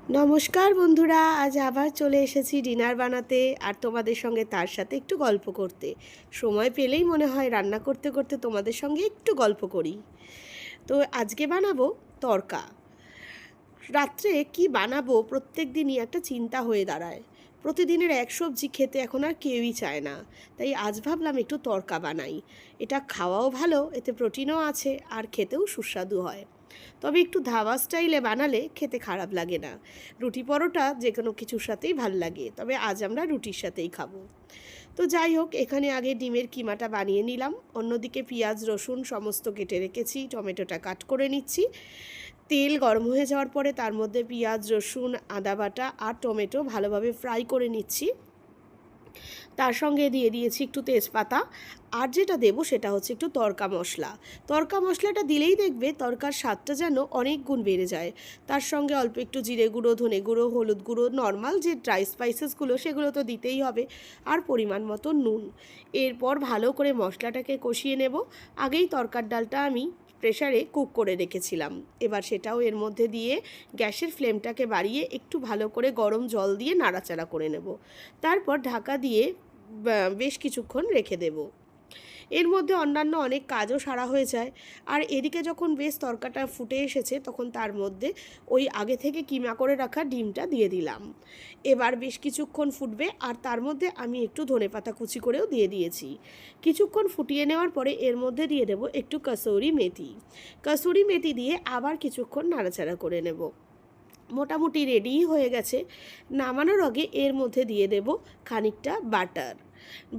নমস্কার বন্ধুরা, আজ আবার চলে এসেছি ডিনার বানাতে আর তোমাদের সঙ্গে তার সাথে একটু গল্প করতে। সময় পেলেই মনে হয় রান্না করতে করতে তোমাদের সঙ্গে একটু গল্প করি। তো আজকে বানাবো তড়কা। রাত্রে কি বানাবো প্রত্যেক দিনই একটা চিন্তা হয়ে দাঁড়ায়। প্রতিদিনের এক সবজি খেতে এখন আর কেউই চায় না, তাই আজ ভাবলাম একটু তড়কা বানাই। এটা খাওয়াও ভালো, এতে প্রোটিনও আছে আর খেতেও সুস্বাদু হয়। তবে একটু ধাবা স্টাইলে বানালে খেতে খারাপ লাগে না। রুটি পরোটা যে কোনো কিছুর সাথেই ভাল লাগে, তবে আজ আমরা রুটির সাথেই খাবো। তো যাই হোক, এখানে আগে ডিমের কিমাটা বানিয়ে নিলাম, অন্যদিকে পেঁয়াজ রসুন সমস্ত কেটে রেখেছি, টমেটোটা কাট করে নিচ্ছি। তেল গরম হয়ে যাওয়ার পরে তার মধ্যে পেঁয়াজ রসুন আদা বাটা আর টমেটো ভালোভাবে ফ্রাই করে নিচ্ছি। তার সঙ্গে দিয়ে দিয়েছি একটু তেজপাতা, আর যেটা দেবো সেটা হচ্ছে একটু তড়কা মশলা। তড়কা মশলাটা দিলেই দেখবে তড়কার স্বাদটা যেন অনেক গুণ বেড়ে যায়। তার সঙ্গে অল্প একটু জিরে গুঁড়ো, ধনে গুঁড়ো, হলুদ গুঁড়ো, নর্মাল যে ড্রাই স্পাইসেসগুলো সেগুলো তো দিতেই হবে, আর পরিমাণ মতো নুন। এরপর ভালো করে মশলাটাকে কষিয়ে নেব। আগেই তড়কার ডালটা আমি প্রেসারে কুক করে রেখেছিলাম, এবার সেটাও এর মধ্যে দিয়ে গ্যাসের ফ্লেমটাকে বাড়িয়ে একটু ভালো করে গরম জল দিয়ে নাড়াচাড়া করে নেব। তারপর ঢাকা দিয়ে বেশ কিছুক্ষণ রেখে দেব। এর মধ্যে অন্যান্য অনেক কাজও সারা হয়ে যায়। আর এদিকে যখন বেশ তরকাটা ফুটে এসেছে তখন তার মধ্যে ওই আগে থেকে কিমা করে রাখা ডিমটা দিয়ে দিলাম। এবার বেশ কিছুক্ষণ ফুটবে, আর তার মধ্যে আমি একটু ধনেপাতা কুচি করেও দিয়ে দিয়েছি। কিছুক্ষণ ফুটিয়ে নেওয়ার পরে এর মধ্যে দিয়ে দেবো একটু কসুরি মেথি। কসুরি মেথি দিয়ে আবার কিছুক্ষণ নাড়াচাড়া করে নেব। মোটামুটি রেডিই হয়ে গেছে। নামানোর আগে এর মধ্যে দিয়ে দেব খানিকটা বাটার।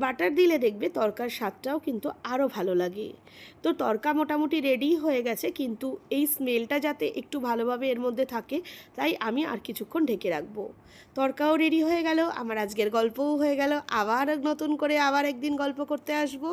বাটার দিলে দেখবে তরকার স্বাদটাও কিন্তু আরও ভালো লাগে। তো তরকা মোটামুটি রেডি হয়ে গেছে, কিন্তু এই স্মেলটা যাতে একটু ভালোভাবে এর মধ্যে থাকে, তাই আমি আর কিছুক্ষণ ঢেকে রাখবো। তরকাও রেডি হয়ে গেল, আমার আজকের গল্পও হয়ে গেল। আবার নতুন করে আবার একদিন গল্প করতে আসবো।